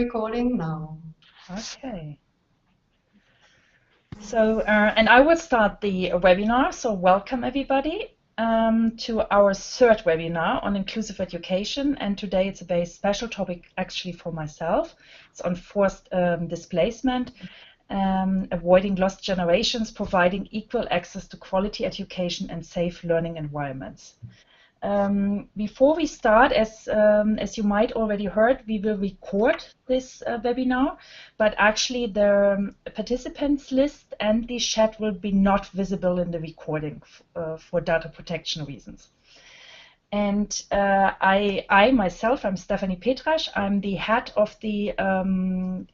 Recording now. Okay. So, and I will start the webinar. So welcome everybody to our third webinar on inclusive education. And today it's a very special topic actually for myself. It's on forced displacement, avoiding lost generations, providing equal access to quality education and safe learning environments. Before we start, as you might already heard, we will record this webinar, but actually the participants list and the chat will be not visible in the recording for data protection reasons. And I myself, I'm Stephanie Petrasch. I'm the head of the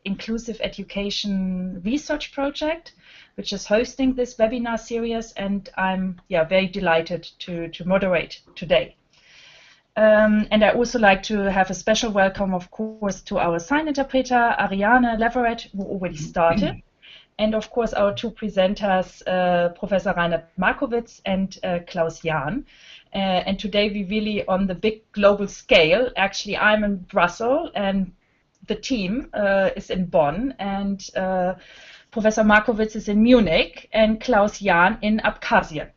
Inclusive Education Research Project, which is hosting this webinar series, and I'm very delighted to moderate today. And I also like to have a special welcome, of course, to our sign interpreter, Ariane Leverett, who already started, and of course our two presenters, Professor Reinhard Markowetz and Klaus Jahn. And today we really on the big global scale. Actually, I'm in Brussels and the team is in Bonn, and Professor Markowetz is in Munich and Klaus Jahn in Abkhazia.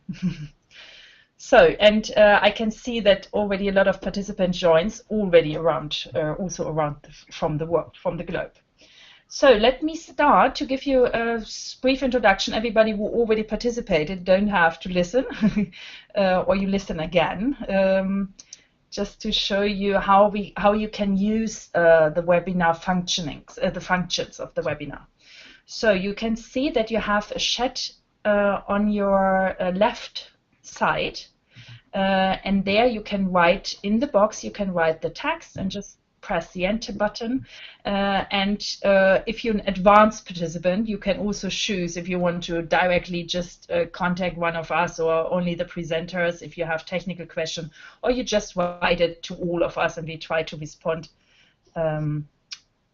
So, and I can see that already a lot of participants joins already around, also around from the world, from the globe. So let me start to give you a brief introduction. Everybody who already participated don't have to listen, or you listen again, just to show you how you can use the webinar functionings, the functions of the webinar. So you can see that you have a chat on your left side, and there you can write in the box. You can write the text and just press the enter button, and if you're an advanced participant, you can also choose if you want to directly just contact one of us or only the presenters if you have technical question, or you just write it to all of us and we try to respond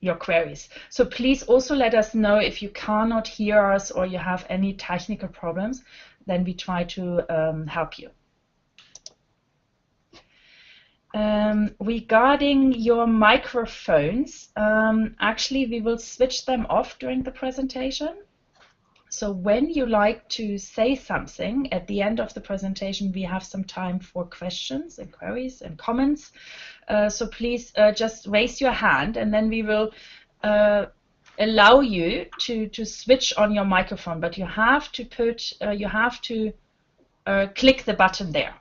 your queries. So please also let us know if you cannot hear us or you have any technical problems, then we try to help you. Regarding your microphones, actually we will switch them off during the presentation. So when you like to say something at the end of the presentation, we have some time for questions and queries and comments. So please just raise your hand, and then we will allow you to switch on your microphone. But you have to put, click the button there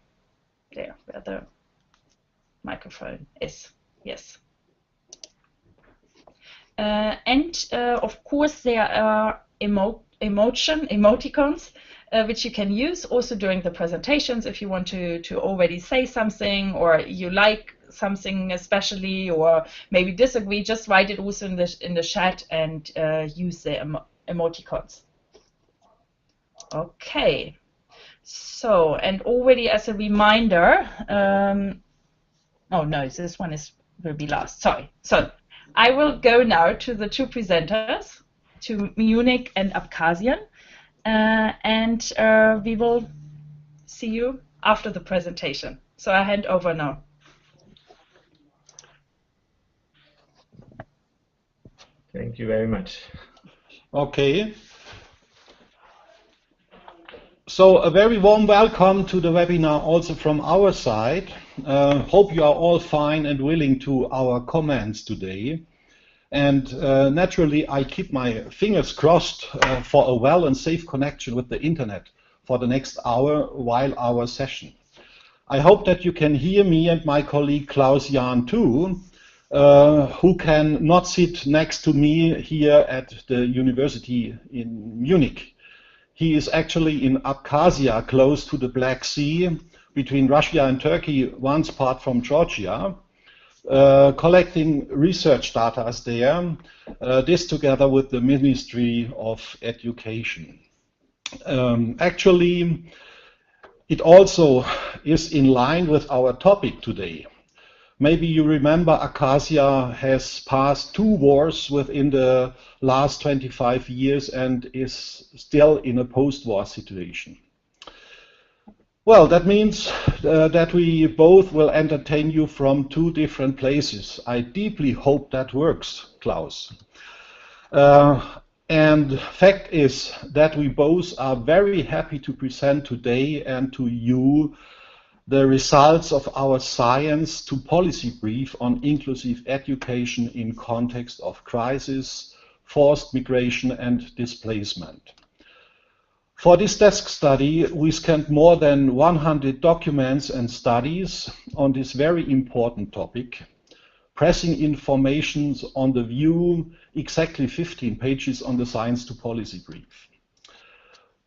where the microphone is. Yes. And of course there are emoticons which you can use also during the presentations if you want to already say something, or you like something especially, or maybe disagree, just write it also in the chat and use the emoticons. Okay. So, and already as a reminder, oh no, this one will be last, sorry. So I will go now to the two presenters, to Munich and Abkhazia, and we will see you after the presentation. So I hand over now. Thank you very much. Okay. So a very warm welcome to the webinar also from our side. Hope you are all fine and willing to our comments today. And naturally, I keep my fingers crossed for a well and safe connection with the internet for the next hour while our session. I hope that you can hear me and my colleague Klaus Jahn too, who can not sit next to me here at the university in Munich. He is actually in Abkhazia, close to the Black Sea, between Russia and Turkey, once part from Georgia, collecting research data there, this together with the Ministry of Education. Actually, it also is in line with our topic today. Maybe you remember Abkhazia has passed 2 wars within the last 25 years and is still in a post-war situation. Well, that means that we both will entertain you from two different places. I deeply hope that works, Klaus. And fact is that we both are very happy to present today and to you the results of our science to policy brief on inclusive education in context of crisis, forced migration and displacement. For this desk study, we scanned more than 100 documents and studies on this very important topic, pressing information on the view, exactly 15 pages on the science to policy brief.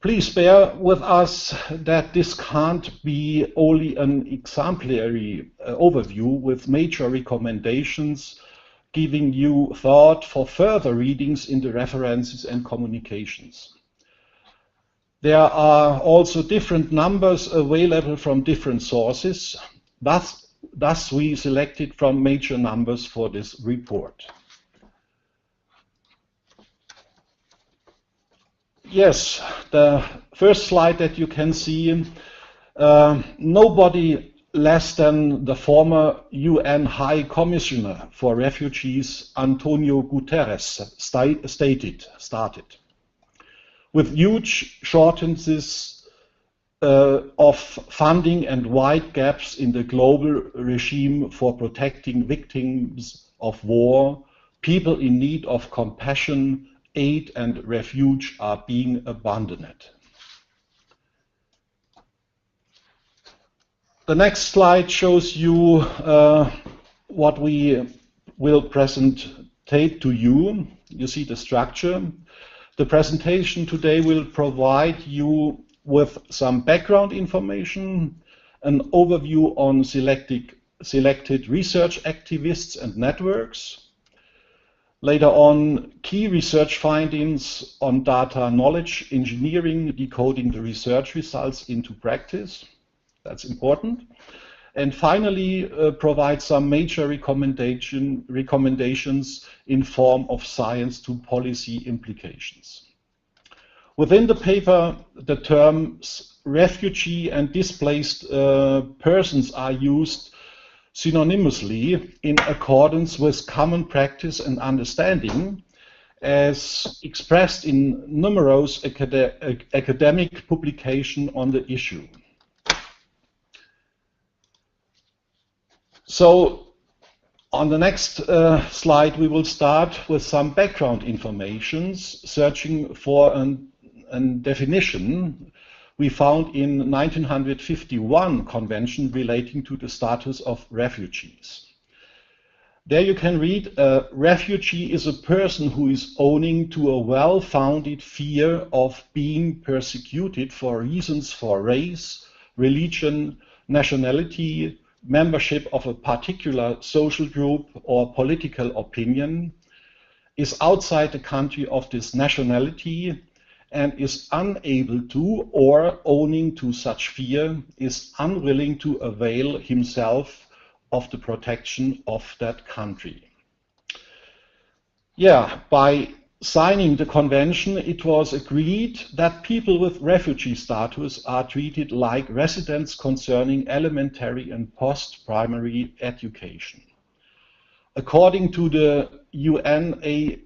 Please bear with us that this can't be only an exemplary overview with major recommendations giving you thought for further readings in the references and communications. There are also different numbers available from different sources. Thus we selected from major numbers for this report. Yes, the first slide that you can see, nobody less than the former UN High Commissioner for Refugees, Antonio Guterres, started. With huge shortages of funding and wide gaps in the global regime for protecting victims of war, people in need of compassion, aid and refuge are being abandoned. The next slide shows you what we will presentate to you. You see the structure. The presentation today will provide you with some background information, an overview on selected research activists and networks. Later on, key research findings on data knowledge engineering, decoding the research results into practice. That's important. And finally, provide some major recommendations in form of science to policy implications. Within the paper, the terms refugee and displaced persons are used synonymously in accordance with common practice and understanding, as expressed in numerous academic publications on the issue. So on the next slide, we will start with some background information, searching for a definition we found in 1951 convention relating to the status of refugees. There you can read, a refugee is a person who is owing to a well-founded fear of being persecuted for reasons for race, religion, nationality, membership of a particular social group or political opinion, is outside the country of this nationality and is unable to, or owing to such fear, is unwilling to avail himself of the protection of that country. Yeah, by signing the convention, it was agreed that people with refugee status are treated like residents concerning elementary and post-primary education. According to the UNHCR,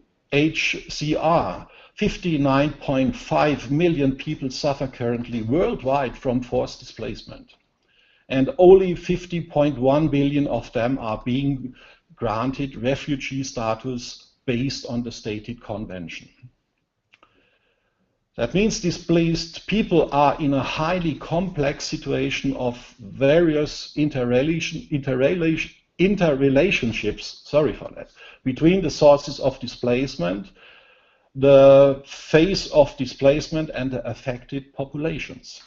59.5 million people suffer currently worldwide from forced displacement, and only 50.1 billion of them are being granted refugee status based on the stated convention. That means displaced people are in a highly complex situation of various interrelationships, between the sources of displacement, the phase of displacement and the affected populations.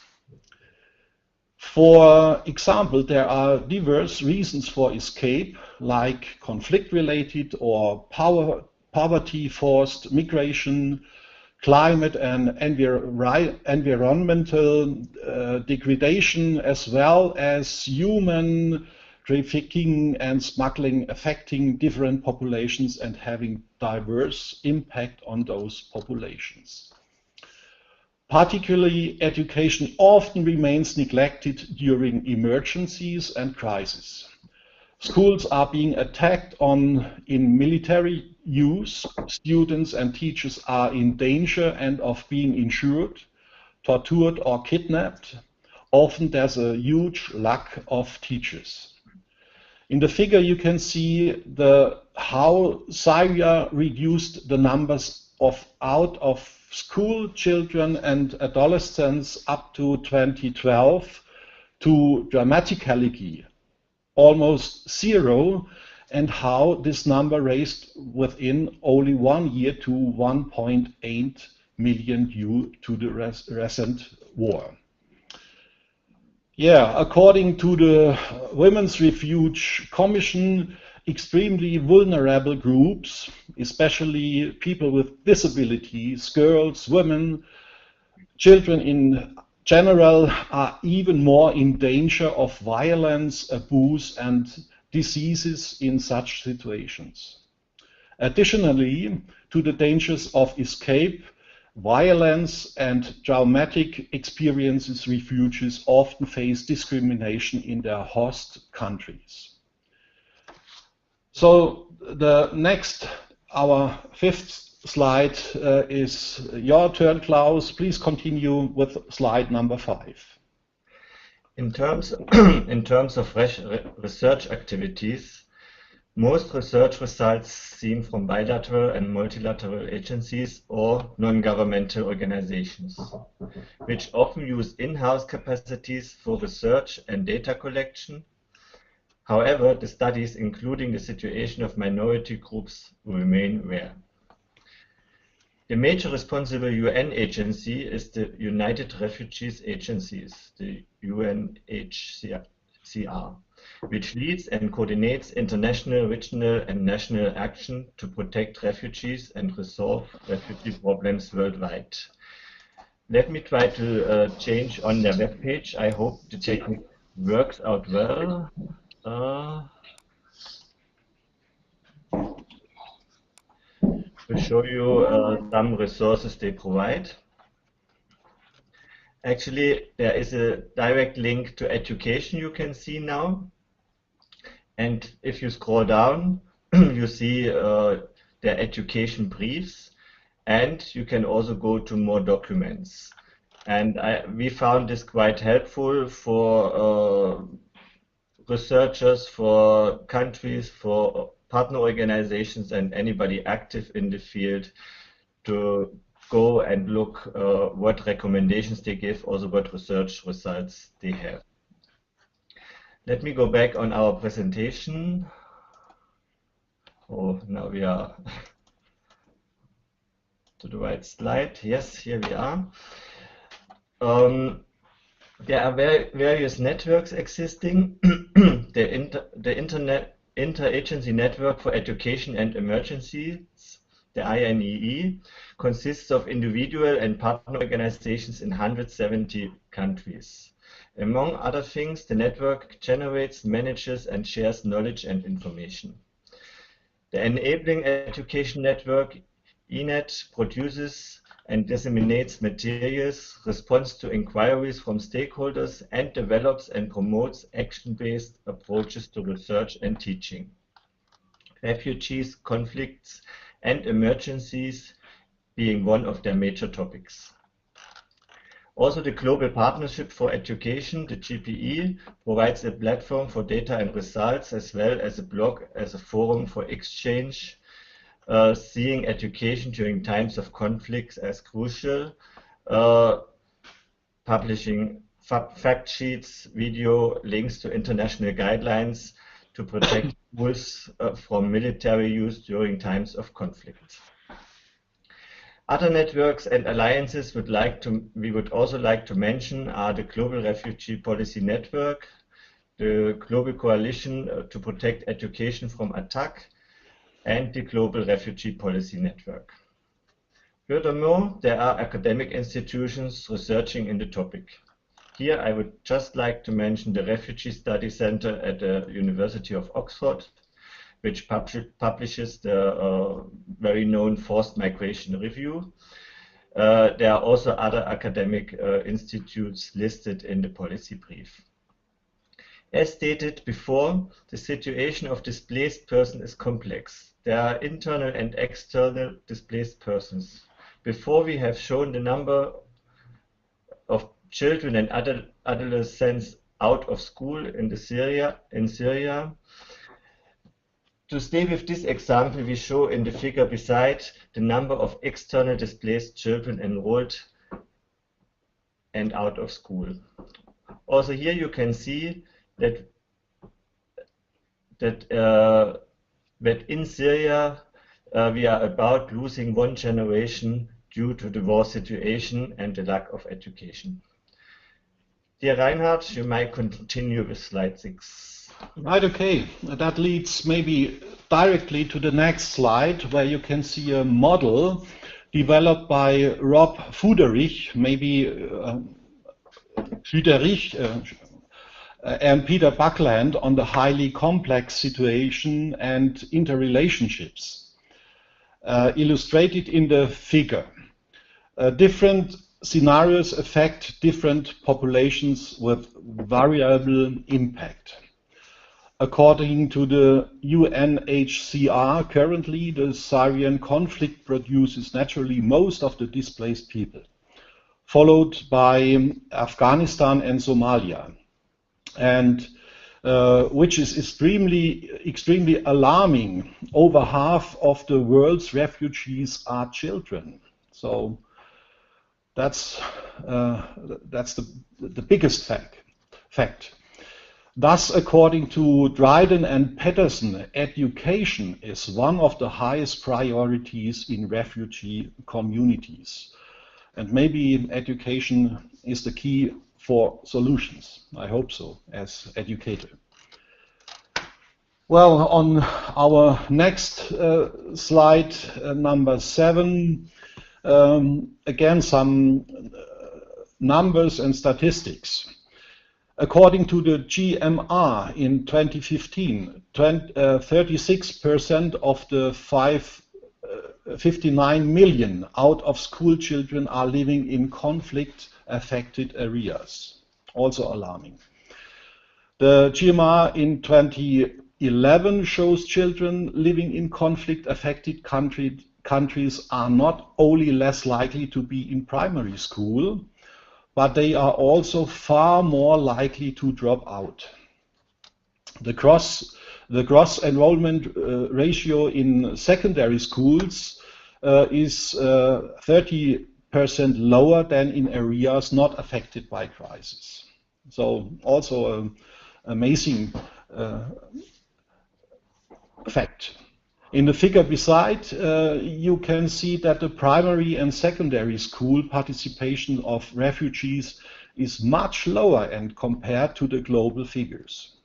For example, there are diverse reasons for escape, like conflict-related or poverty-forced migration, climate and environmental degradation, as well as human trafficking and smuggling, affecting different populations and having diverse impact on those populations. Particularly, education often remains neglected during emergencies and crises. Schools are being attacked in military use. Students and teachers are in danger and of being injured, tortured, or kidnapped. Often there's a huge lack of teachers. In the figure you can see how Syria reduced the numbers of out of school children and adolescents up to 2012 to dramatically almost zero, and how this number raised within only 1 year to 1.8 million due to the recent war. Yeah, according to the Women's Refuge Commission, extremely vulnerable groups, especially people with disabilities, girls, women, children in general, are even more in danger of violence, abuse, and diseases in such situations. Additionally, to the dangers of escape, violence, and traumatic experiences, refugees often face discrimination in their host countries. So our fifth slide is your turn, Klaus. Please continue with slide number 5. In terms of research activities, most research results seen from bilateral and multilateral agencies or non-governmental organizations, which often use in-house capacities for research and data collection. However, the studies, including the situation of minority groups, remain rare. The major responsible UN agency is the United Refugees Agencies, the UNHCR, which leads and coordinates international, regional, and national action to protect refugees and resolve refugee problems worldwide. Let me try to change on their webpage. I hope the technique works out well. To show you some resources they provide. Actually, there is a direct link to education you can see now. And if you scroll down, you see their education briefs, and you can also go to more documents. And we found this quite helpful for researchers, for countries, for partner organizations, and anybody active in the field to go and look what recommendations they give, also what research results they have. Let me go back on our presentation. Oh, now we are to the right slide. Yes, here we are. There are various networks existing. The Interagency Network for Education and Emergencies, the INEE, consists of individual and partner organizations in 170 countries. Among other things, the network generates, manages, and shares knowledge and information. The Enabling Education Network, ENET, produces and disseminates materials, responds to inquiries from stakeholders, and develops and promotes action-based approaches to research and teaching. Refugees, conflicts, and emergencies being one of their major topics. Also, the Global Partnership for Education, the GPE, provides a platform for data and results, as well as a blog as a forum for exchange, seeing education during times of conflicts as crucial, publishing fact sheets, video, links to international guidelines to protect schools from military use during times of conflict. Other networks and alliances we would also like to mention are the Global Refugee Policy Network, the Global Coalition to Protect Education from Attack, and the Global Refugee Policy Network. Furthermore, there are academic institutions researching in the topic. Here I would just like to mention the Refugee Study Center at the University of Oxford, which publishes the very known Forced Migration Review. there are also other academic institutes listed in the policy brief. As stated before, the situation of displaced persons is complex. There are internal and external displaced persons. Before we have shown the number of children and adolescents out of school in Syria. To stay with this example, we show in the figure beside the number of external displaced children enrolled and out of school. Also here you can see that in Syria we are about losing one generation due to the war situation and the lack of education. Dear Reinhard, you might continue with slide 6. Right, okay. That leads maybe directly to the next slide, where you can see a model developed by Rob Fuderich, and Peter Buckland on the highly complex situation and interrelationships, illustrated in the figure. Different scenarios affect different populations with variable impact. According to the UNHCR, currently the Syrian conflict produces naturally most of the displaced people, followed by Afghanistan and Somalia, and which is extremely alarming. Over half of the world's refugees are children. So that's the biggest fact. Thus, according to Dryden and Patterson, education is one of the highest priorities in refugee communities. And maybe education is the key for solutions. I hope so, as educator. Well, on our next slide, number 7, again some numbers and statistics. According to the GMR in 2015, 36% of the 59 million out-of-school children are living in conflict-affected areas. Also alarming. The GMR in 2011 shows children living in conflict-affected countries are not only less likely to be in primary school, but they are also far more likely to drop out. The gross enrollment ratio in secondary schools is 30% lower than in areas not affected by crisis. So also an amazing fact. In the figure beside, you can see that the primary and secondary school participation of refugees is much lower and compared to the global figures.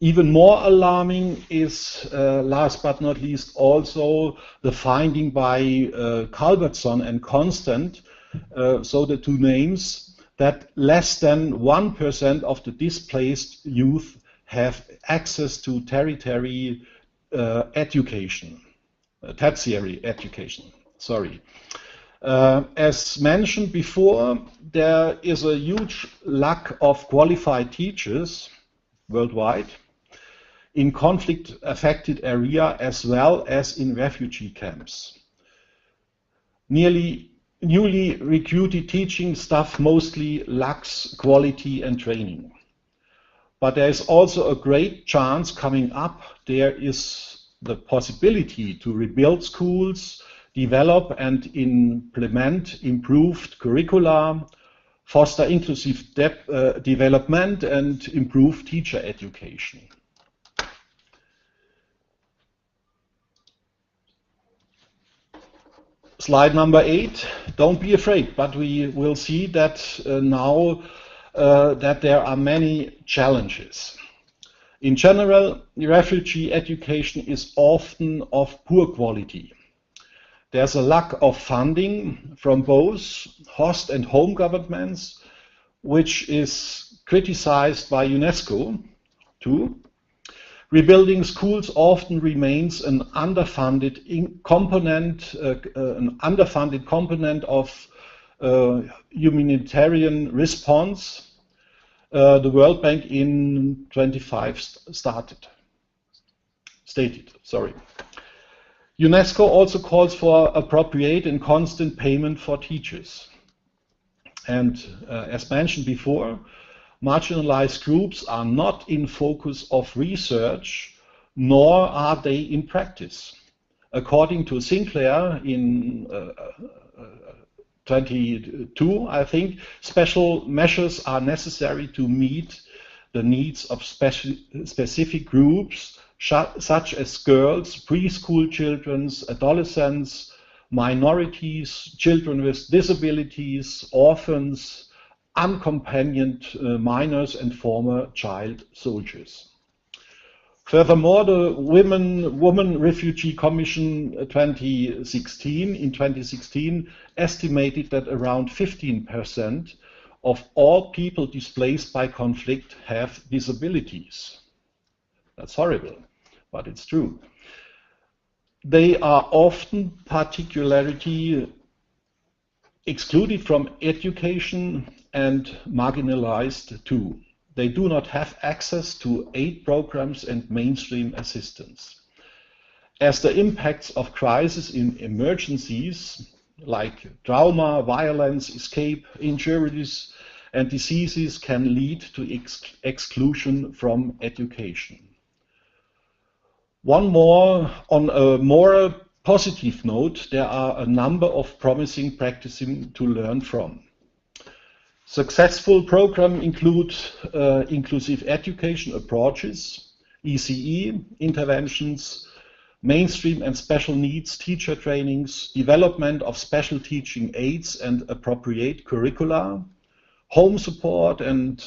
Even more alarming is, last but not least, also the finding by Culbertson and Constant, so the two names, that less than 1% of the displaced youth have access to tertiary education, sorry. As mentioned before, there is a huge lack of qualified teachers worldwide in conflict-affected area as well as in refugee camps. Newly recruited teaching staff mostly lacks quality and training. But there is also a great chance coming up. There is the possibility to rebuild schools, develop and implement improved curricula, foster inclusive development, and improve teacher education. Slide number 8. Don't be afraid, but we will see that now that there are many challenges. In general, refugee education is often of poor quality. There's a lack of funding from both host and home governments, which is criticized by UNESCO too. Rebuilding schools often remains an underfunded component of humanitarian response. The World Bank in 25 stated. UNESCO also calls for appropriate and constant payment for teachers. And as mentioned before, marginalized groups are not in focus of research, nor are they in practice. According to Sinclair in 22, I think, special measures are necessary to meet the needs of specific groups, such as girls, preschool children, adolescents, minorities, children with disabilities, orphans, uncompanioned minors, and former child soldiers. Furthermore, the Women Refugee Commission in 2016 estimated that around 15% of all people displaced by conflict have disabilities. That's horrible, but it's true. They are often particularly excluded from education and marginalized too. They do not have access to aid programs and mainstream assistance. As the impacts of crisis in emergencies like trauma, violence, escape, injuries, and diseases can lead to exclusion from education. On a more positive note, there are a number of promising practices to learn from. Successful programs include inclusive education approaches, ECE interventions, mainstream and special needs teacher trainings, development of special teaching aids and appropriate curricula, home support and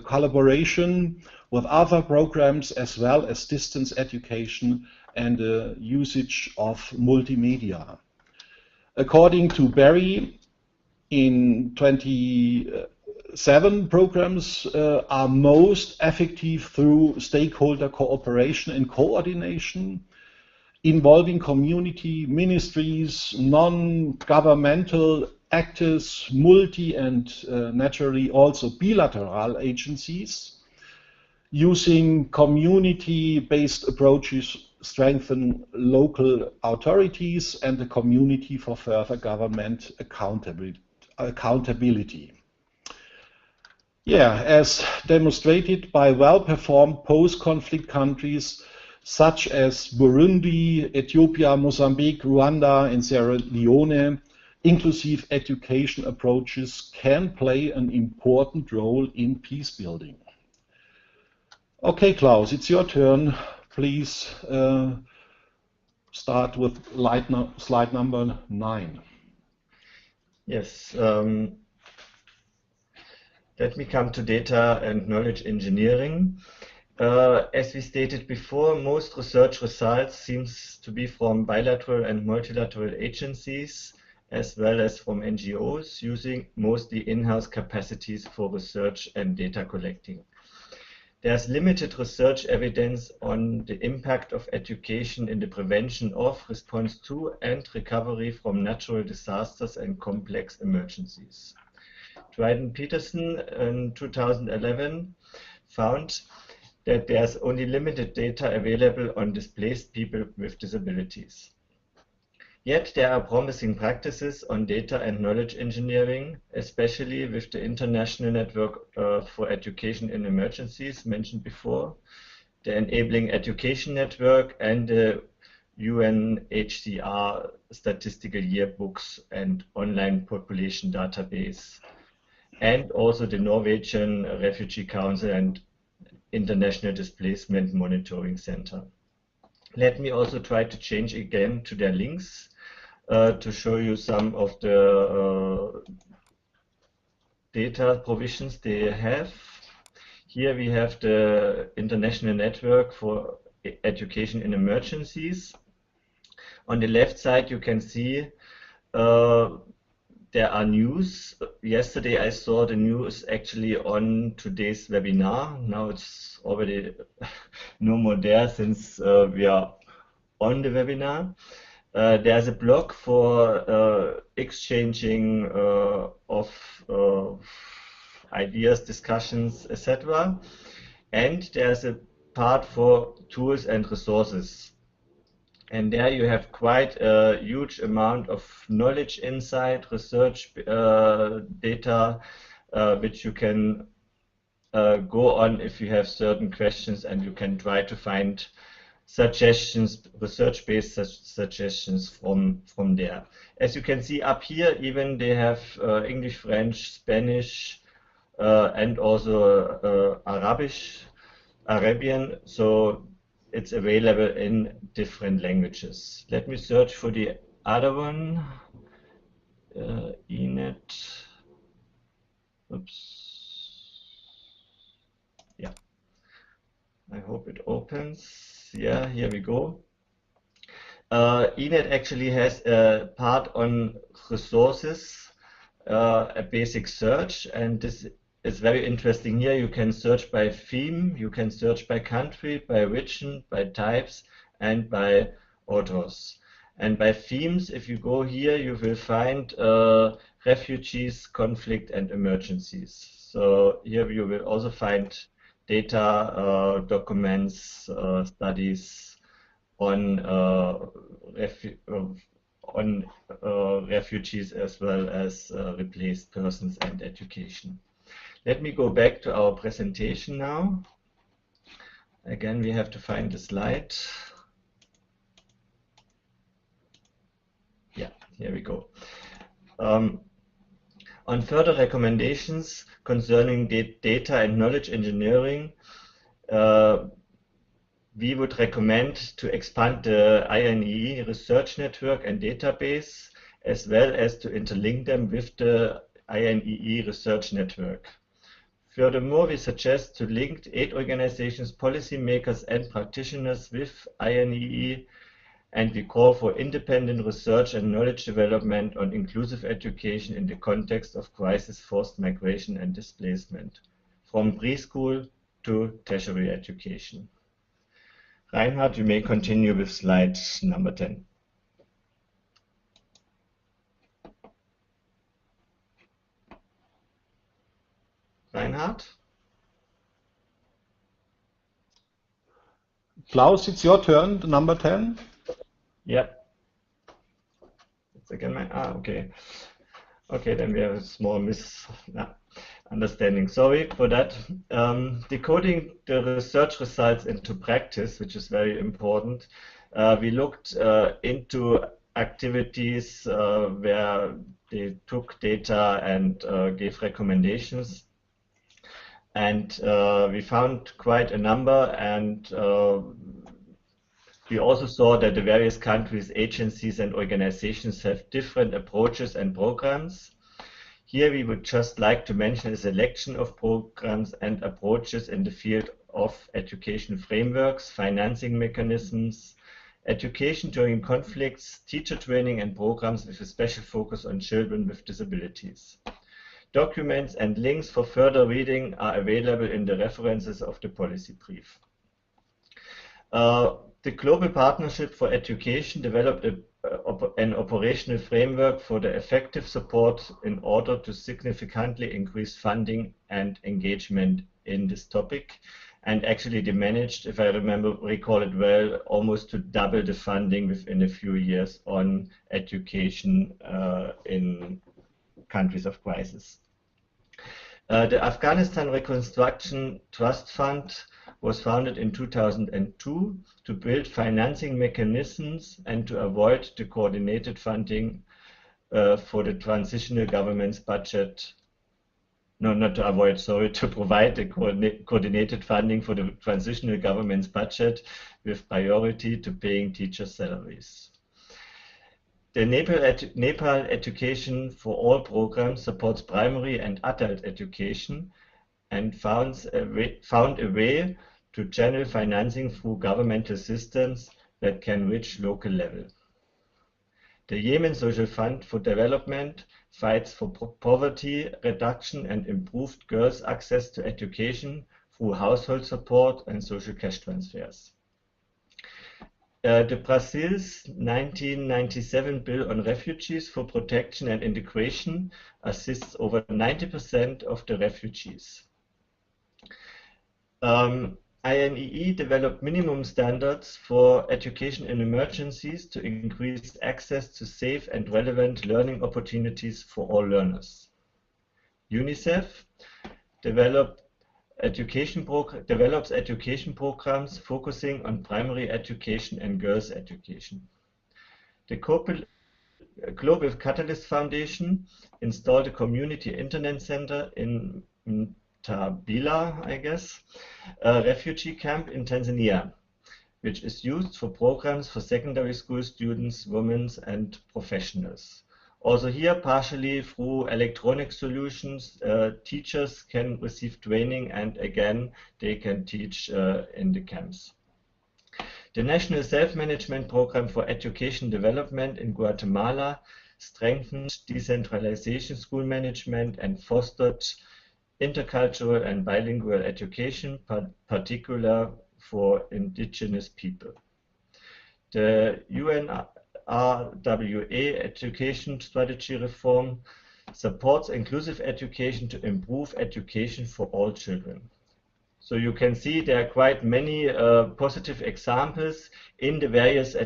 collaboration with other programs, as well as distance education and the usage of multimedia. According to Barry, in 27 programs are most effective through stakeholder cooperation and coordination, involving community, ministries, non-governmental actors, multi and naturally also bilateral agencies. Using community-based approaches strengthen local authorities and the community for further government accountability. Yeah, as demonstrated by well-performed post-conflict countries such as Burundi, Ethiopia, Mozambique, Rwanda, and Sierra Leone, inclusive education approaches can play an important role in peace building. Okay, Klaus, it's your turn. Please start with slide number 9. Yes. Let me come to data and knowledge engineering. As we stated before, most research results seems to be from bilateral and multilateral agencies, as well as from NGOs, using mostly in-house capacities for research and data collecting. There's limited research evidence on the impact of education in the prevention of, response to, and recovery from natural disasters and complex emergencies. Dryden Peterson in 2011 found that there's only limited data available on displaced people with disabilities. Yet there are promising practices on data and knowledge engineering, especially with the International Network for Education in Emergencies mentioned before, the Enabling Education Network, and the UNHCR statistical yearbooks and online population database, and also the Norwegian Refugee Council and International Displacement Monitoring Center. Let me also try to change again to their links to show you some of the data provisions they have. Here we have the International Network for Education in Emergencies. On the left side you can see there are news. Yesterday I saw the news actually on today's webinar. Now it's is already no more there since we are on the webinar. There's a blog for exchanging of ideas, discussions, etc. And there's a part for tools and resources. And there you have quite a huge amount of knowledge, insight, research data, which you can go on if you have certain questions, and you can try to find suggestions, research-based suggestions from there. As you can see up here, even they have English, French, Spanish, and also Arabian, so it's available in different languages. Let me search for the other one, ENET. Oops. Yeah, I hope it opens. Yeah, here we go. ENET actually has a part on resources, a basic search, and this is very interesting. Here you can search by theme, you can search by country, by region, by types, and by authors. And by themes, if you go here, you will find refugees, conflict, and emergencies. So here you will also find data, documents, studies on refugees as well as replaced persons and education. Let me go back to our presentation now. Again, we have to find the slide. Yeah, here we go. On further recommendations concerning data and knowledge engineering, we would recommend to expand the INEE research network and database, as well as to interlink them with the INEE research network. Furthermore, we suggest to link aid organizations, policymakers, and practitioners with INEE, and we call for independent research and knowledge development on inclusive education in the context of crisis-forced migration and displacement, from preschool to tertiary education. Reinhard, you may continue with slide number 10. Reinhard? Klaus, it's your turn, number 10. Yep. It's again my, okay. Okay, then we have a small misunderstanding. Sorry for that. Decoding the research results into practice, which is very important. We looked into activities where they took data and gave recommendations. And we found quite a number, and we also saw that the various countries, agencies, and organizations have different approaches and programs. Here we would just like to mention a selection of programs and approaches in the field of education frameworks, financing mechanisms, education during conflicts, teacher training, and programs with a special focus on children with disabilities. Documents and links for further reading are available in the references of the policy brief. The Global Partnership for Education developed an operational framework for the effective support in order to significantly increase funding and engagement in this topic. And actually they managed, if I recall it well, almost to double the funding within a few years on education in countries of crisis. The Afghanistan Reconstruction Trust Fund was founded in 2002 to build financing mechanisms and to avoid the coordinated funding for the transitional government's budget. No, not to avoid, sorry, to provide the coordinated funding for the transitional government's budget with priority to paying teacher salaries. The Nepal Education for All program supports primary and adult education and found a way to channel financing through governmental systems that can reach local level. The Yemen Social Fund for Development fights for poverty reduction and improved girls' access to education through household support and social cash transfers. The Brazil's 1997 Bill on Refugees for Protection and Integration assists over 90% of the refugees. INEE developed minimum standards for education in emergencies to increase access to safe and relevant learning opportunities for all learners. UNICEF develops education programs focusing on primary education and girls' education. The Global Catalyst Foundation installed a community internet center in Tabila, I guess, a refugee camp in Tanzania, which is used for programs for secondary school students, women, and professionals. Also here, partially through electronic solutions, teachers can receive training, and again, they can teach in the camps. The National Self-Management Program for Education Development in Guatemala strengthened decentralization school management and fostered intercultural and bilingual education, particularly for indigenous people. The UNRWA education strategy reform supports inclusive education to improve education for all children. So you can see there are quite many positive examples in the various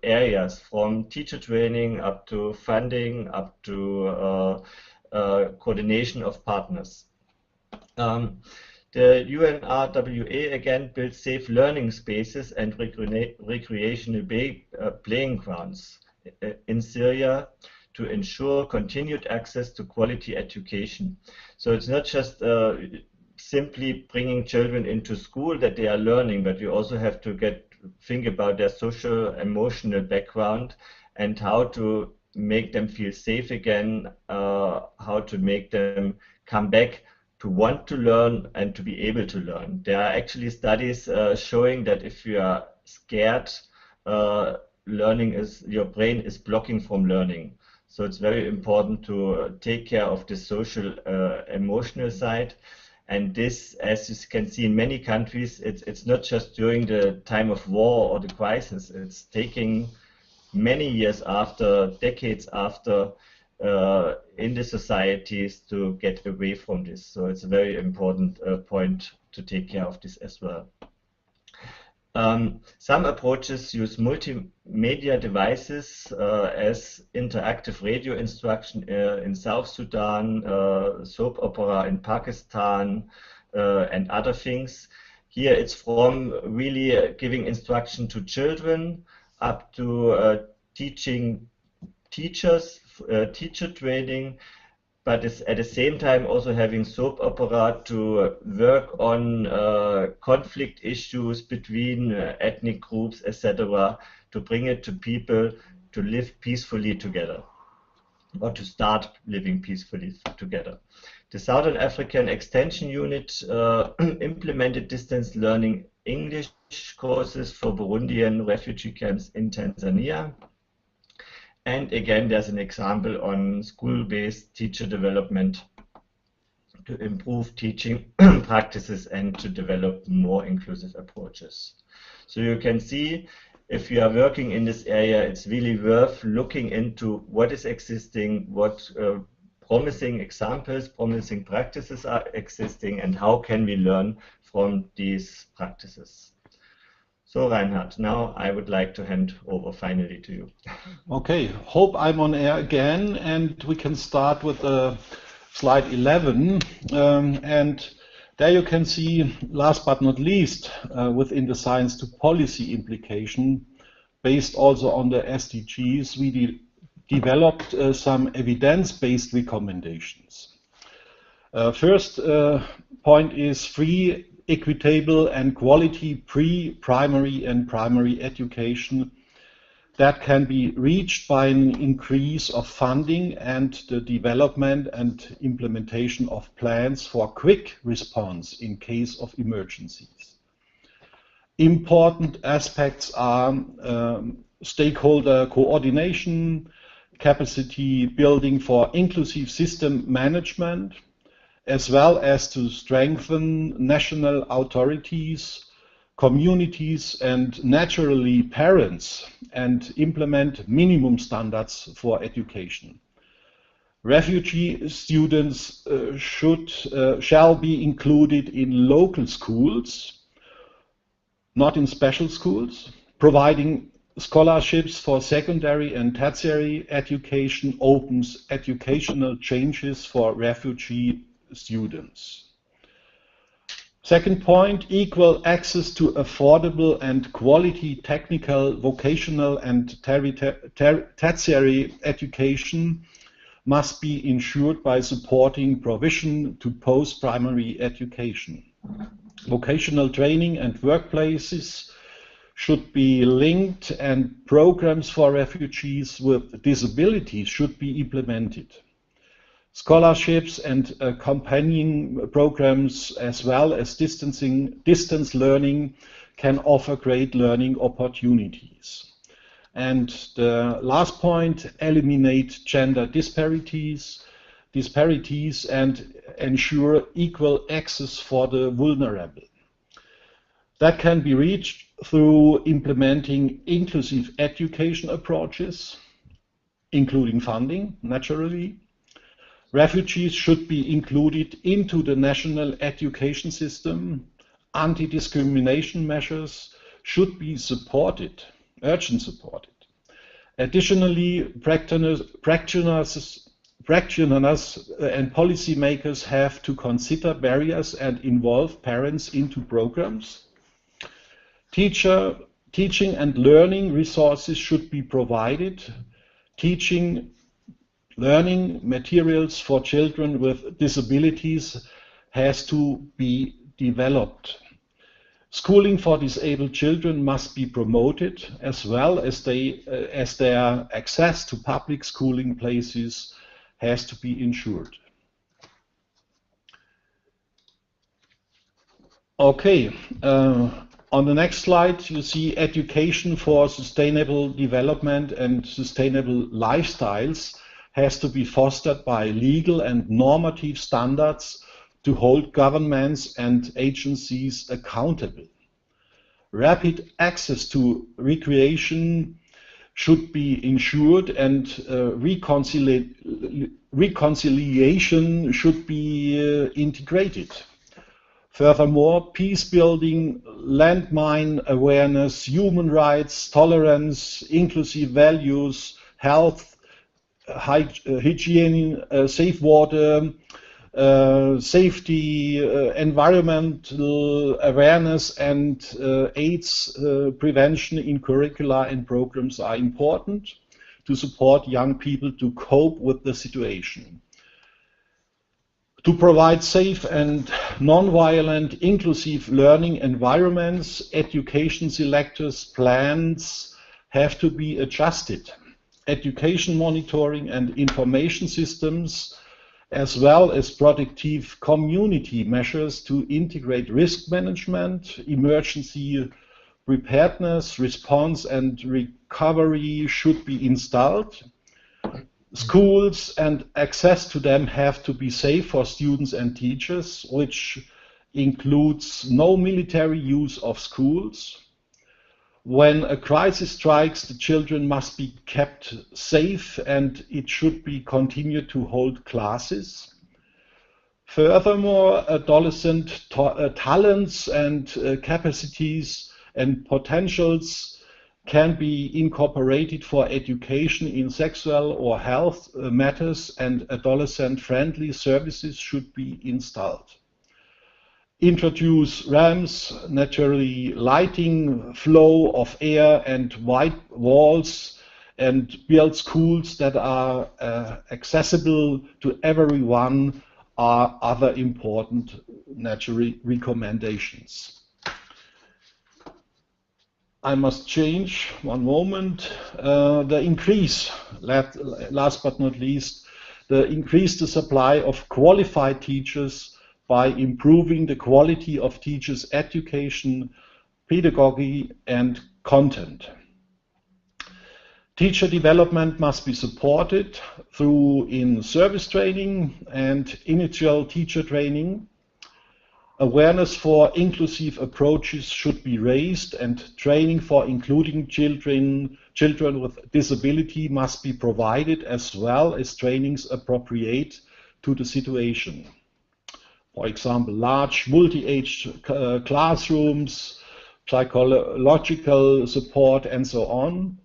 areas, from teacher training up to funding, up to coordination of partners. The UNRWA again builds safe learning spaces and recreational playing grounds in Syria to ensure continued access to quality education. So it's not just simply bringing children into school that they are learning, but you also have to think about their social, emotional background and how to make them feel safe again, how to make them come back to want to learn and to be able to learn. There are actually studies showing that if you are scared, your brain is blocking from learning. So it's very important to take care of the social, emotional side. And this, as you can see in many countries, it's not just during the time of war or the crisis. It's taking many years after, decades after, in the societies to get away from this. So it's a very important point to take care of this as well. Some approaches use multimedia devices as interactive radio instruction in South Sudan, soap opera in Pakistan, and other things. Here it's from really giving instruction to children up to teaching teachers, teacher training, but it's at the same time also having soap opera to work on conflict issues between ethnic groups, etc., to bring it to people to live peacefully together, or to start living peacefully together. The Southern African Extension Unit implemented distance learning English courses for Burundian refugee camps in Tanzania. And again, there's an example on school-based teacher development to improve teaching practices and to develop more inclusive approaches. So you can see, if you are working in this area, it's really worth looking into what is existing, what promising examples, promising practices are existing, and how can we learn from these practices. So Reinhard, now I would like to hand over finally to you. Okay, hope I'm on air again, and we can start with slide 11. And there you can see, last but not least, within the science to policy implication, based also on the SDGs, we developed some evidence-based recommendations. First point is free, equitable and quality pre-primary and primary education that can be reached by an increase of funding and the development and implementation of plans for quick response in case of emergencies. Important aspects are stakeholder coordination, capacity building for inclusive system management, as well as to strengthen national authorities, communities, and naturally parents, and implement minimum standards for education. Refugee students shall be included in local schools, not in special schools. Providing scholarships for secondary and tertiary education opens educational changes for refugee students. Second point, equal access to affordable and quality technical, vocational, and tertiary education must be ensured by supporting provision to post-primary education. Vocational training and workplaces should be linked, and programs for refugees with disabilities should be implemented. Scholarships and accompanying programs, as well as distance learning, can offer great learning opportunities. And the last point, eliminate gender disparities and ensure equal access for the vulnerable. That can be reached through implementing inclusive education approaches, including funding, naturally. Refugees should be included into the national education system. Anti-discrimination measures should be supported, urgent supported. Additionally, practitioners and policymakers have to consider barriers and involve parents into programs. Teaching and learning resources should be provided. Learning materials for children with disabilities has to be developed. Schooling for disabled children must be promoted, as well as their access to public schooling places has to be ensured. Okay, on the next slide you see education for sustainable development and sustainable lifestyles has to be fostered by legal and normative standards to hold governments and agencies accountable. Rapid access to recreation should be ensured, and reconciliation should be integrated. Furthermore, peace building, landmine awareness, human rights, tolerance, inclusive values, health, hygiene, safe water, safety, environmental awareness, and AIDS prevention in curricula and programs are important to support young people to cope with the situation. To provide safe and non-violent inclusive learning environments, education selectors' plans have to be adjusted. Education monitoring and information systems, as well as protective community measures to integrate risk management, emergency preparedness, response and recovery should be installed. Schools and access to them have to be safe for students and teachers, which includes no military use of schools. When a crisis strikes, the children must be kept safe, and it should be continued to hold classes. Furthermore, adolescent talents and capacities and potentials can be incorporated for education in sexual or health matters, and adolescent-friendly services should be installed. Introduce ramps, naturally lighting, flow of air and white walls, and build schools that are accessible to everyone are other important naturally recommendations. I must change one moment. The increase, last but not least, increase the supply of qualified teachers by improving the quality of teachers' education, pedagogy, and content. Teacher development must be supported through in-service training and initial teacher training. Awareness for inclusive approaches should be raised, and training for including children with disability must be provided, as well as trainings appropriate to the situation. For example, large multi-age classrooms, psychological support, and so on.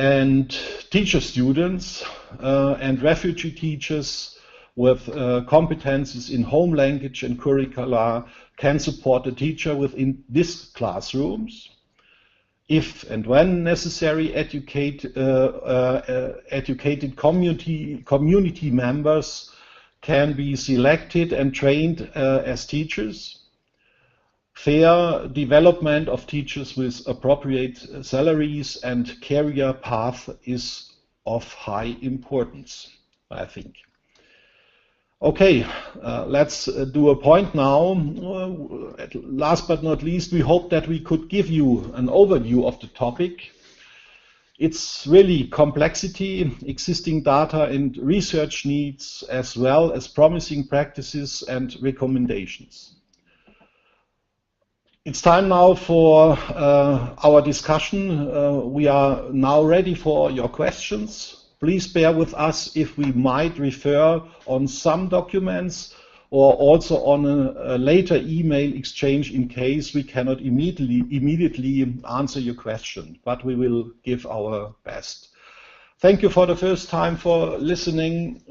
And teacher students and refugee teachers with competences in home language and curricula can support the teacher within these classrooms. If and when necessary, educated community members can be selected and trained as teachers. Fair development of teachers with appropriate salaries and career path is of high importance, I think. Okay, let's do a point now. Last but not least, we hope that we could give you an overview of the topic. It's really complexity, existing data and research needs, as well as promising practices and recommendations. It's time now for our discussion. We are now ready for your questions. Please bear with us if we might refer on some documents or also on a later email exchange in case we cannot immediately answer your question, but we will give our best. Thank you for the first time for listening.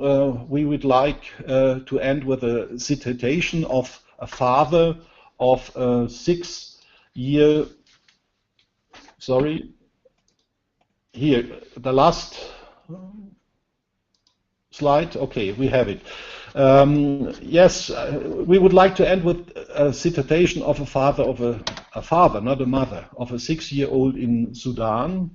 We would like to end with a citation of a father of a 6-year, here, the last slide, okay, we have it. Yes, we would like to end with a citation of a father, not a mother, of a 6-year-old in Sudan.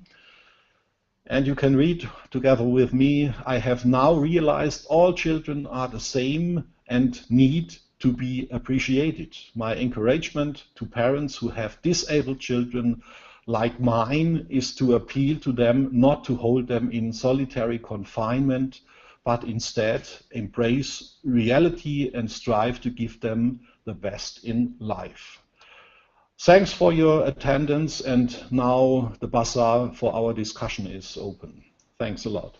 And you can read together with me, "I have now realized all children are the same and need to be appreciated. My encouragement to parents who have disabled children like mine is to appeal to them not to hold them in solitary confinement, but instead embrace reality and strive to give them the best in life." Thanks for your attendance, and now the bazaar for our discussion is open. Thanks a lot.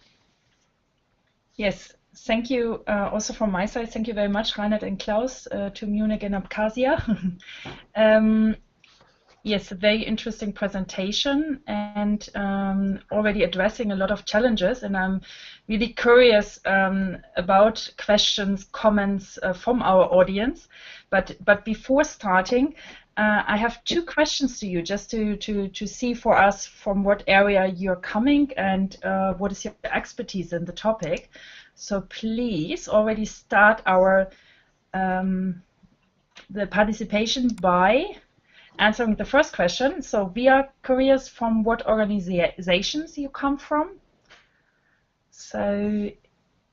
Yes. Thank you also from my side. Thank you very much, Reinhard and Klaus, to Munich and Abkhazia. Yes, a very interesting presentation, and already addressing a lot of challenges. And I'm really curious about questions, comments from our audience. But before starting, I have 2 questions to you, just to see for us from what area you're coming and what is your expertise in the topic. So please already start our the participation by answering the first question. So we are curious from what organizations you come from. So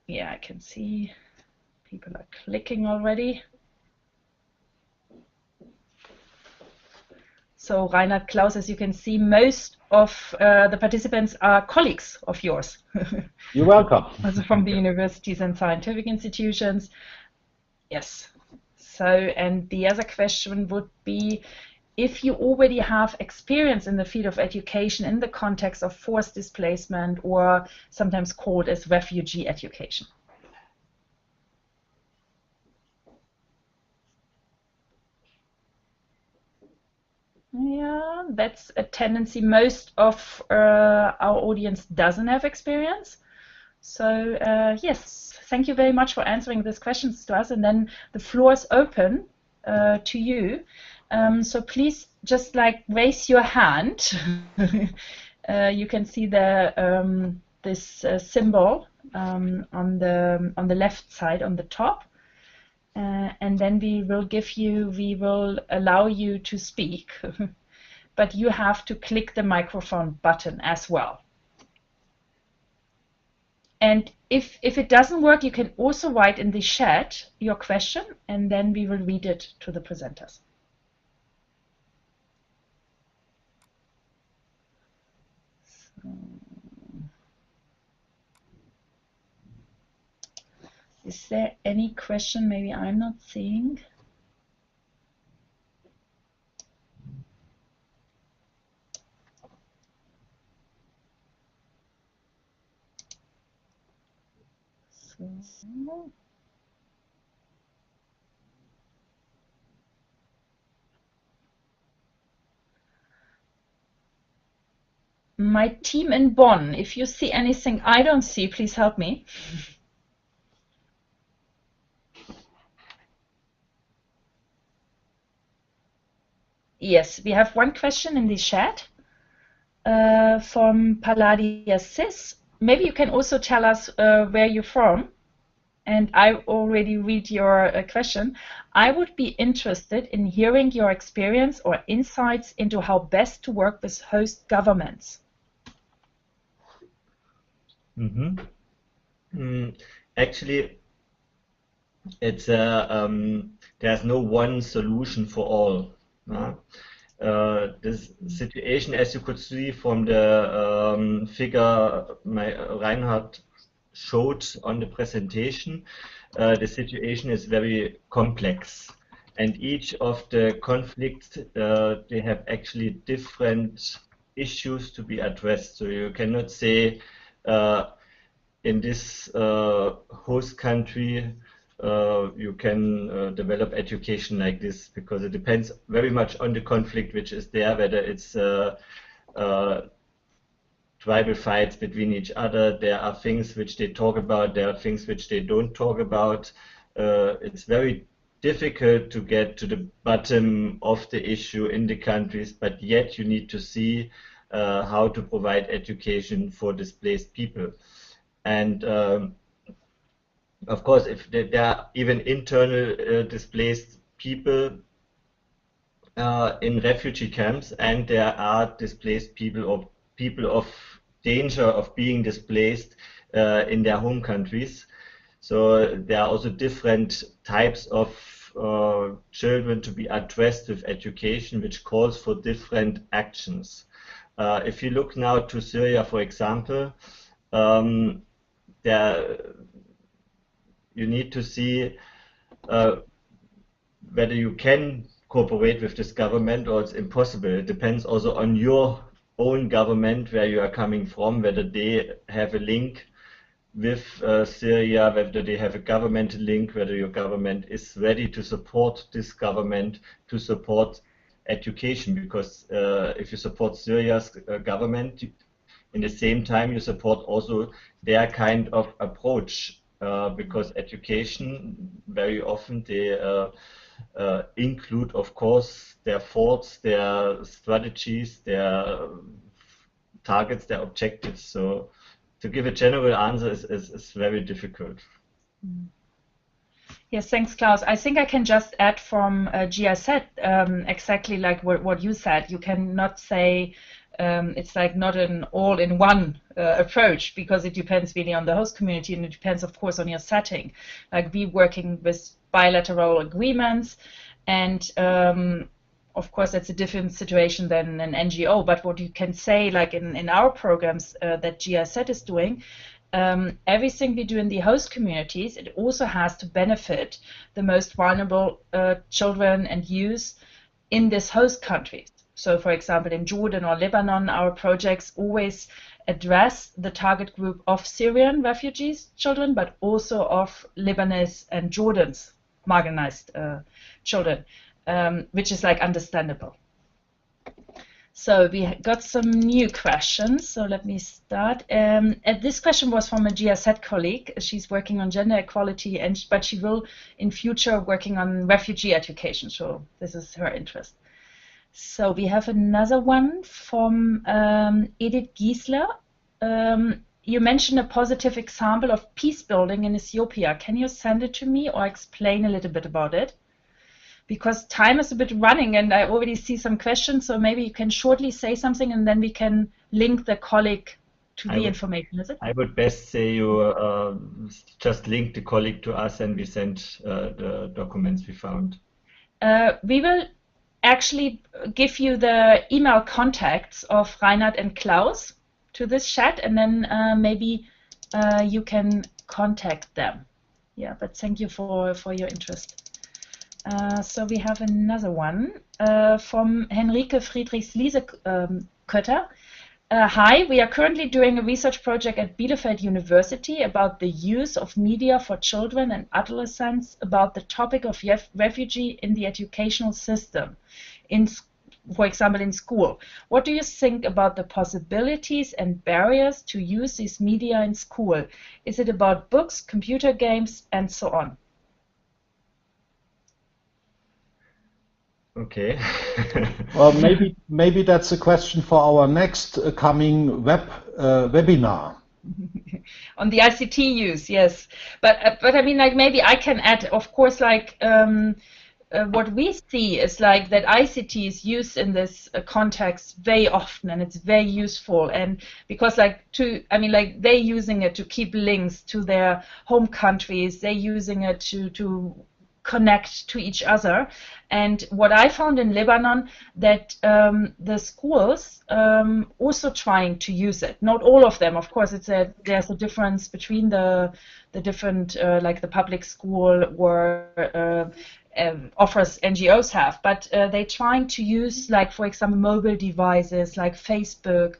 yeah, I can see people are clicking already. So Reinhard, Klaus, as you can see, most of the participants are colleagues of yours. You're welcome. Also from the universities and scientific institutions. Yes. So, and the other question would be, if you already have experience in the field of education in the context of forced displacement, or sometimes called as refugee education. Yeah, that's a tendency. Most of our audience doesn't have experience. So yes, thank you very much for answering these questions to us. And then the floor is open to you. So please just raise your hand. You can see the this symbol on the left side on the top. And then we will allow you to speak, but you have to click the microphone button as well. And if it doesn't work, you can also write in the chat your question, and then we will read it to the presenters. Is there any question maybe I'm not seeing? So, my team in Bonn, if you see anything I don't see, please help me. Yes, we have one question in the chat from Palladia Sis. Maybe you can also tell us where you're from. And I already read your question. I would be interested in hearing your experience or insights into how best to work with host governments. Actually, it's there's no one solution for all. This situation, as you could see from the figure Reinhard showed on the presentation, the situation is very complex, and each of the conflicts they have actually different issues to be addressed. So you cannot say in this host country you can develop education like this, because it depends very much on the conflict which is there, whether it's tribal fights between each other. There are things which they talk about, there are things which they don't talk about. It's very difficult to get to the bottom of the issue in the countries, but yet you need to see how to provide education for displaced people. And of course, if there are even internal displaced people in refugee camps, and there are displaced people or people of danger of being displaced in their home countries. So there are also different types of children to be addressed with education, which calls for different actions. If you look now to Syria, for example, you need to see whether you can cooperate with this government or it's impossible. It depends also on your own government, where you are coming from, whether they have a link with Syria, whether they have a governmental link, whether your government is ready to support this government, to support education. Because if you support Syria's government, in the same time you support also their kind of approach, because education very often they include, of course, their thoughts, their strategies, their targets, their objectives. So to give a general answer is very difficult. Yes, thanks, Klaus. I think I can just add from GIZ exactly like what you said. You cannot say it's like not an all-in-one approach, because it depends really on the host community, and it depends, of course, on your setting. Like we working with bilateral agreements, and of course that's a different situation than an NGO. But what you can say, like in our programs that GIZ is doing, everything we do in the host communities, it also has to benefit the most vulnerable children and youth in this host countries. So, for example, in Jordan or Lebanon, our projects always address the target group of Syrian refugees children, but also of Lebanese and Jordan's marginalized children, which is like understandable. So we got some new questions. So let me start. And this question was from a GIZ colleague. She's working on gender equality, but she will in future working on refugee education. So this is her interest. So we have another one from Edith Giesler. You mentioned a positive example of peace building in Ethiopia. Can you send it to me or explain a little bit about it? Because time is a bit running and I already see some questions, so maybe you can shortly say something and then we can link the colleague to the information, is it? I would best say you just link the colleague to us and we send the documents we found. We will actually give you the email contacts of Reinhard and Klaus to this chat, and then maybe you can contact them. yeah, but thank you for your interest. So we have another one from Henrike Friedrichs-Liese-Kötter. Hi, we are currently doing a research project at Bielefeld University about the use of media for children and adolescents about the topic of refugee in the educational system, for example, in school. What do you think about the possibilities and barriers to use these media in school? Is it about books, computer games, and so on? Okay. Well, maybe that's a question for our next coming webinar. On the ICT use, yes, but I mean, like, maybe I can add, of course, like what we see is like that ICT is used in this context very often, and it's very useful, and because like they're using it to keep links to their home countries, they're using it to connect to each other. And what I found in Lebanon, that the schools also trying to use it. Not all of them, of course. There's a difference between the different like the public school or offers NGOs have, but they're trying to use, like, for example, mobile devices like Facebook,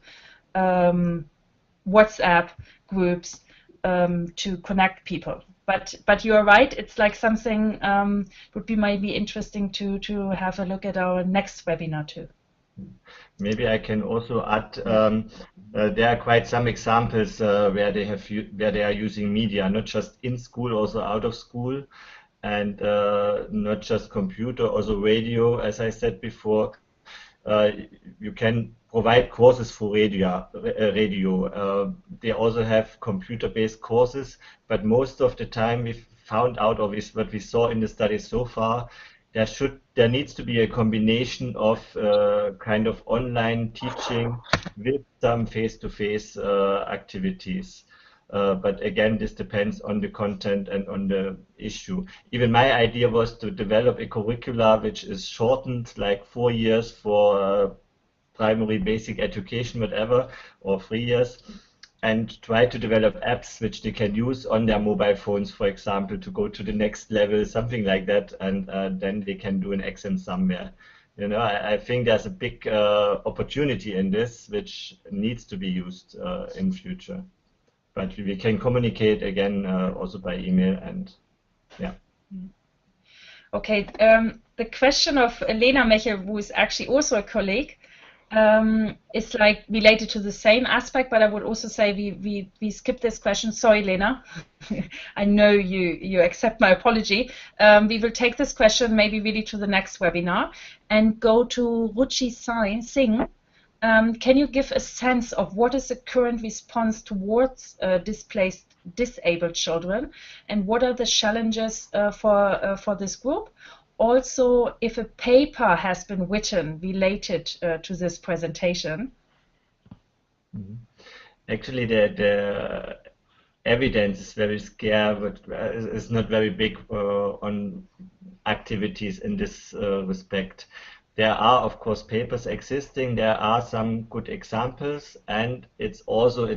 WhatsApp groups to connect people. But you're right, it's like something would be maybe interesting to have a look at our next webinar too. Maybe I can also add, there are quite some examples where they are using media, not just in school, also out of school, and not just computer, also radio, as I said before. You can provide courses for radio. They also have computer-based courses, but most of the time we found out, or what we saw in the study so far, there needs to be a combination of kind of online teaching with some face-to-face activities. But again, this depends on the content and on the issue. Even my idea was to develop a curricula which is shortened, like 4 years for primary basic education, whatever, or 3 years, and try to develop apps which they can use on their mobile phones, for example, to go to the next level, something like that, and then they can do an exam somewhere. You know, I think there's a big opportunity in this which needs to be used in future. But we can communicate again also by email, and yeah. Okay, the question of Lena Mechel, who is actually also a colleague, is like related to the same aspect, but I would also say we skip this question. Sorry, Lena. I know you accept my apology. We will take this question maybe really to the next webinar and go to Ruchi Singh. Can you give a sense of what is the current response towards disabled children, and what are the challenges for this group? Also, if a paper has been written related to this presentation. Actually, the evidence is very scarce, but is not very big on activities in this respect. There are, of course, papers existing. There are some good examples, and it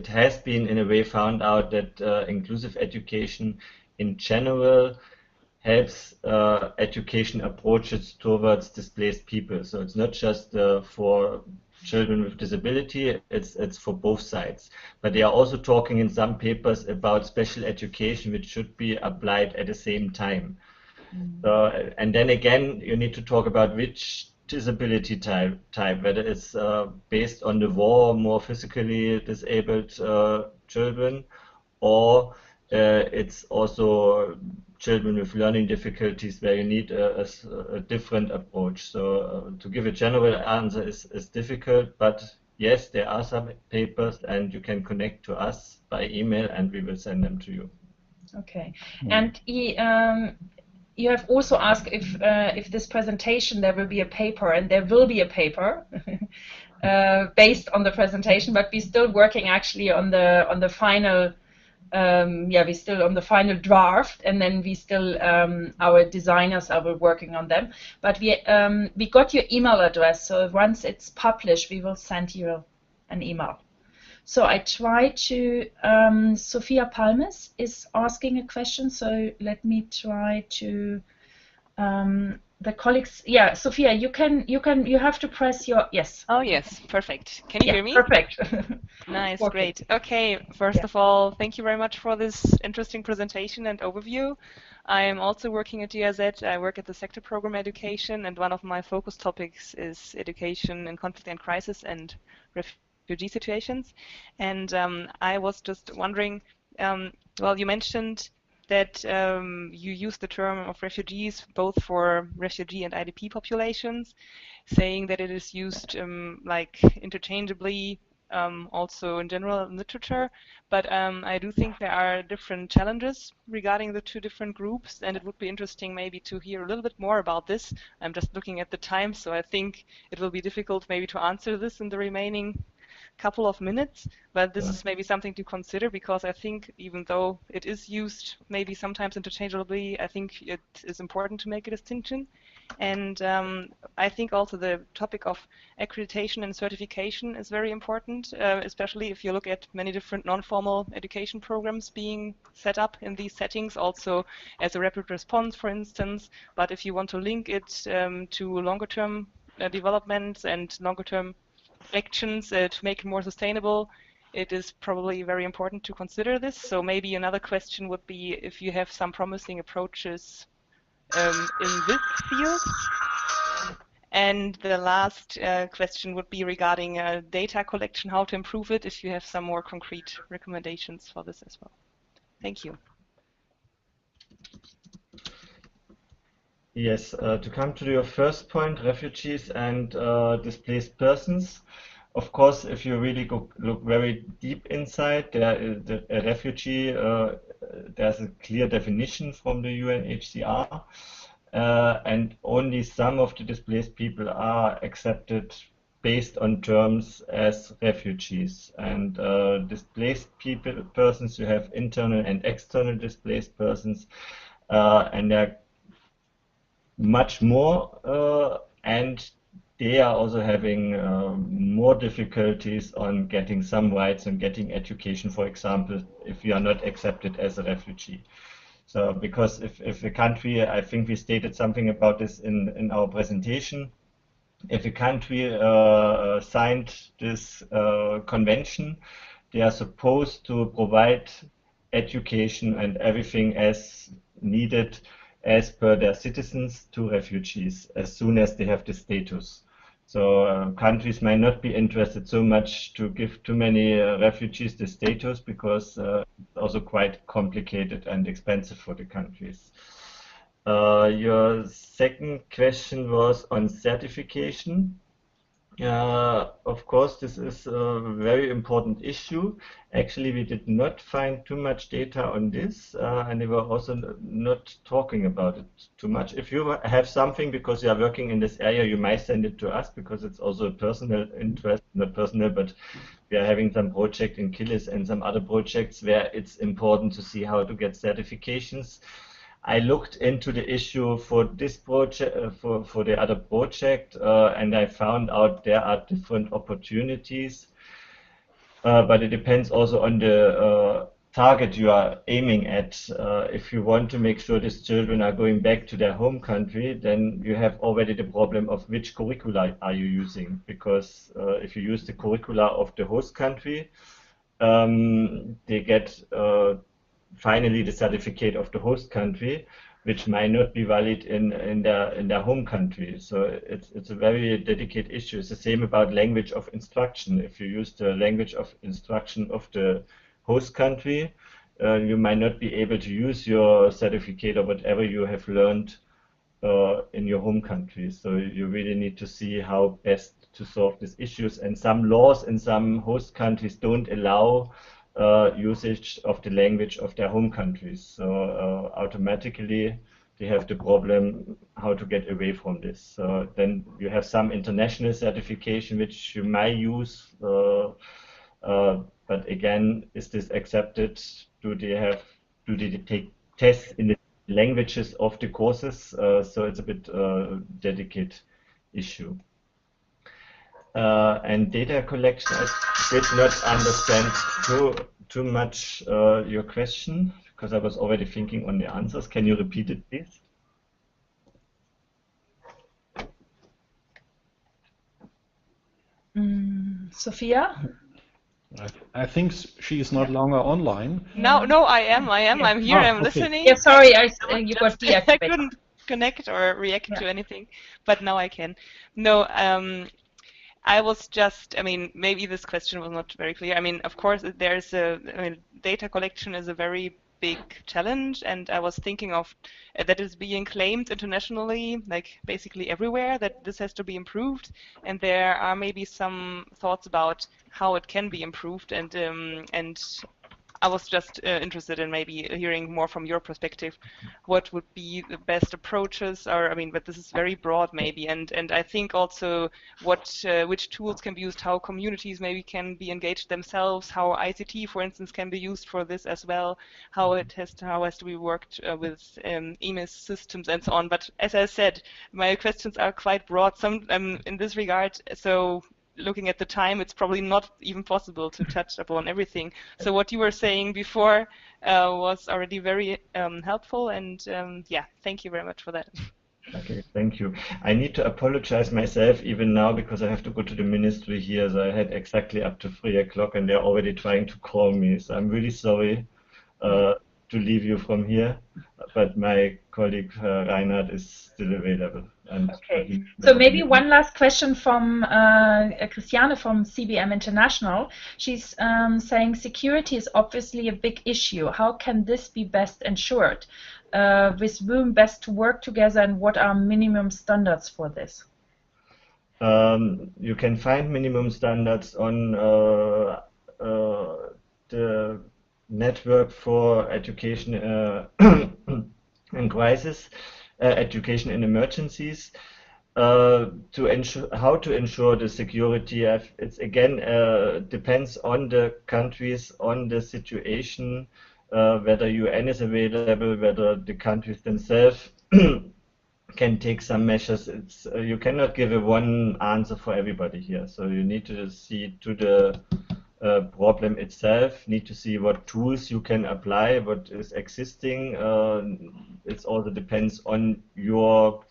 has been in a way found out that inclusive education in general helps education approaches towards displaced people. So it's not just for children with disability, it's for both sides. But they are also talking in some papers about special education which should be applied at the same time. And then again, you need to talk about which disability type, whether it's based on the war, more physically disabled children, or it's also children with learning difficulties where you need a different approach. So to give a general answer is difficult, but yes, there are some papers, and you can connect to us by email and we will send them to you. Okay, and you have also asked if this presentation there will be a paper, and there will be a paper based on the presentation, but we're still working actually on the final. We're still on the final draft, and then we still our designers are working on them. But we got your email address, so once it's published, we will send you an email. So I try to, Sophia Palmes is asking a question, so let me try to, the colleagues, yeah, Sophia, you have to press your, yes. Oh, yes, perfect. Can you hear me? Perfect. Nice, Okay. great. Okay, first of all, thank you very much for this interesting presentation and overview. I am also working at GIZ. I work at the sector program education, and one of my focus topics is education in conflict and crisis and refugee situations. And I was just wondering, well, you mentioned that you use the term of refugees both for refugee and IDP populations, saying that it is used like interchangeably also in general literature, but I do think there are different challenges regarding the two different groups, and it would be interesting maybe to hear a little bit more about this. I'm just looking at the time, so I think it will be difficult maybe to answer this in the remaining couple of minutes, but this is maybe something to consider, because I think even though it is used maybe sometimes interchangeably, I think it is important to make a distinction. And I think also the topic of accreditation and certification is very important, especially if you look at many different non-formal education programs being set up in these settings, also as a rapid response, for instance. But if you want to link it to longer-term developments and longer-term actions to make it more sustainable, it is probably very important to consider this. So maybe another question would be if you have some promising approaches in this field. And the last question would be regarding data collection, how to improve it, if you have some more concrete recommendations for this as well. Thank you. Yes, to come to your first point, refugees and displaced persons. Of course, if you really look very deep inside, a refugee, there's a clear definition from the UNHCR, and only some of the displaced people are accepted based on terms as refugees. And displaced persons, you have internal and external displaced persons, and they're much more, and they are also having more difficulties on getting some rights and getting education, for example, if you are not accepted as a refugee. So because if a country, I think we stated something about this in our presentation, if a country signed this convention, they are supposed to provide education and everything as needed as per their citizens to refugees as soon as they have the status. So countries might not be interested so much to give too many refugees the status, because it's also quite complicated and expensive for the countries. Your second question was on certification. Of course, this is a very important issue. Actually, we did not find too much data on this, and we were also not talking about it too much. If you have something because you are working in this area, you might send it to us, because it's also a personal interest, not personal, but we are having some project in Kilis and some other projects where it's important to see how to get certifications. I looked into the issue for this project, for the other project, and I found out there are different opportunities, but it depends also on the target you are aiming at. If you want to make sure these children are going back to their home country, then you have already the problem of which curricula are you using, because if you use the curricula of the host country, they get finally the certificate of the host country, which might not be valid in their home country. So it's a very delicate issue. It's the same about language of instruction. If you use the language of instruction of the host country, you might not be able to use your certificate or whatever you have learned in your home country. So you really need to see how best to solve these issues. And some laws in some host countries don't allow usage of the language of their home countries. So automatically they have the problem how to get away from this. So then you have some international certification which you might use, but again, is this accepted? Do they take tests in the languages of the courses? So it's a bit delicate issue. and data collection. I did not understand too much your question, because I was already thinking on the answers. Can you repeat it, please? Sophia? I think she is no longer online. No, I am. I'm here. I'm okay. listening. Yeah, sorry, you got I deactivated. couldn't connect or react to anything, but now I can. No, I was just, maybe this question was not very clear. Of course, data collection is a very big challenge, and I was thinking of that is being claimed internationally, like basically everywhere, that this has to be improved, and there are maybe some thoughts about how it can be improved, and I was just interested in maybe hearing more from your perspective, what would be the best approaches, or but this is very broad maybe, and I think also which tools can be used, how communities maybe can be engaged themselves, how ICT, for instance, can be used for this as well, how has to be worked with EMIS systems and so on. But as I said, my questions are quite broad. Some in this regard, so. Looking at the time, it's probably not even possible to touch upon everything. So what you were saying before was already very helpful, and yeah, thank you very much for that. Okay, thank you. I need to apologize myself even now because I have to go to the ministry here. So I had exactly up to 3 o'clock, and they're already trying to call me. So I'm really sorry to leave you from here, but my colleague Reinhard is still available. Okay, so maybe one last question from Christiane from CBM International. She's saying security is obviously a big issue. How can this be best ensured? With whom best to work together, and what are minimum standards for this? You can find minimum standards on the Network for Education in Crisis, Education in Emergencies. To ensure how to ensure the security, it's again depends on the countries, on the situation, whether UN is available, whether the countries themselves can take some measures. You cannot give a one answer for everybody here. So you need to see to the problem itself, need to see what tools you can apply, what is existing. It also depends on your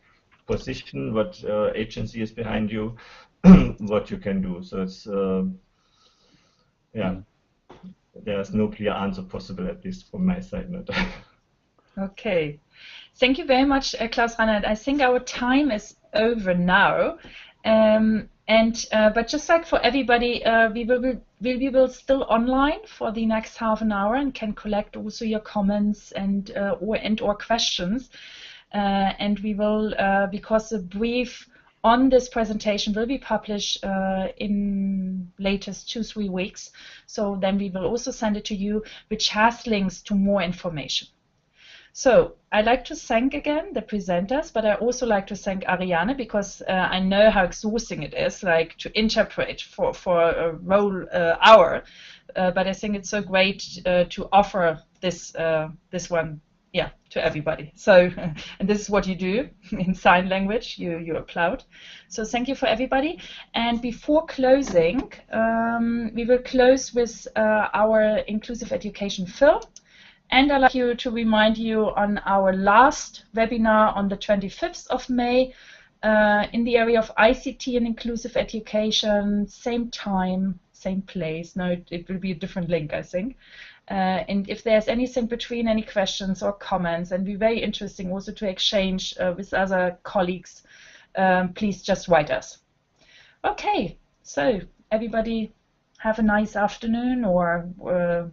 position, what agency is behind you, what you can do. So it's, yeah, there's no clear answer possible, at least from my side. Not. Okay. Thank you very much, Klaus Reinhard. I think our time is over now. But just like for everybody, we will still online for the next half an hour and can collect also your comments and or questions. And we will, because the brief on this presentation will be published in latest 2-3 weeks. So then we will also send it to you, which has links to more information. So I'd like to thank again the presenters, but I also like to thank Ariane, because I know how exhausting it is, like to interpret for a whole hour. But I think it's so great to offer this one, yeah, to everybody. So, and this is what you do in sign language. You applaud. So thank you for everybody. And before closing, we will close with our inclusive education film. And I'd like to remind you on our last webinar on the 25th of May in the area of ICT and inclusive education, same time, same place. No, it will be a different link, I think. And if there's anything between, any questions or comments, and be very interesting also to exchange with other colleagues, please just write us. Okay, so everybody, have a nice afternoon or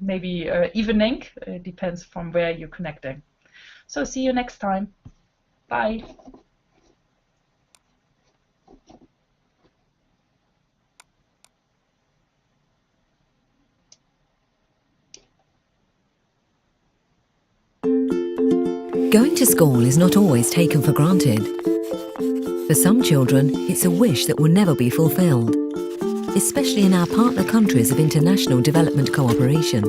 maybe evening. It depends from where you're connecting. So see you next time. Bye. Going to school is not always taken for granted. For some children, it's a wish that will never be fulfilled, especially in our partner countries of international development cooperation.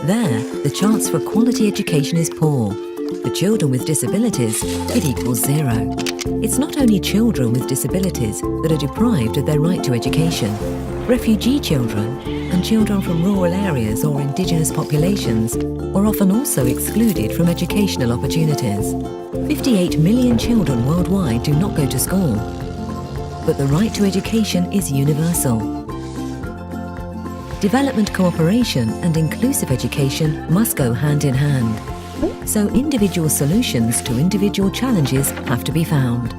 There, the chance for quality education is poor, For children with disabilities, it equals 0. It's not only children with disabilities that are deprived of their right to education. Refugee children and children from rural areas or indigenous populations are often also excluded from educational opportunities. 58 million children worldwide do not go to school. But the right to education is universal. Development cooperation and inclusive education must go hand in hand. So individual solutions to individual challenges have to be found.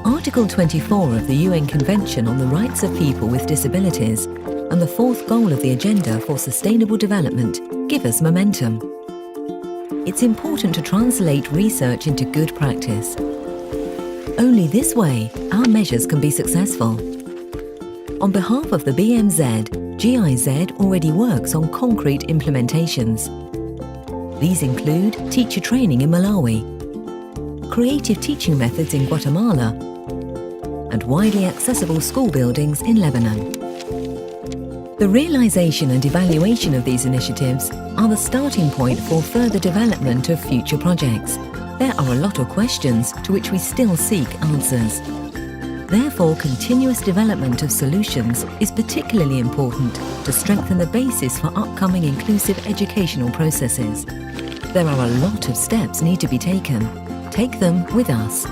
Article 24 of the UN Convention on the Rights of People with Disabilities and the fourth goal of the Agenda for Sustainable Development give us momentum. It's important to translate research into good practice. Only this way our measures can be successful. On behalf of the BMZ, GIZ already works on concrete implementations. These include teacher training in Malawi, creative teaching methods in Guatemala, and widely accessible school buildings in Lebanon. The realization and evaluation of these initiatives are the starting point for further development of future projects. There are a lot of questions to which we still seek answers. Therefore, continuous development of solutions is particularly important to strengthen the basis for upcoming inclusive educational processes. There are a lot of steps need to be taken. Take them with us.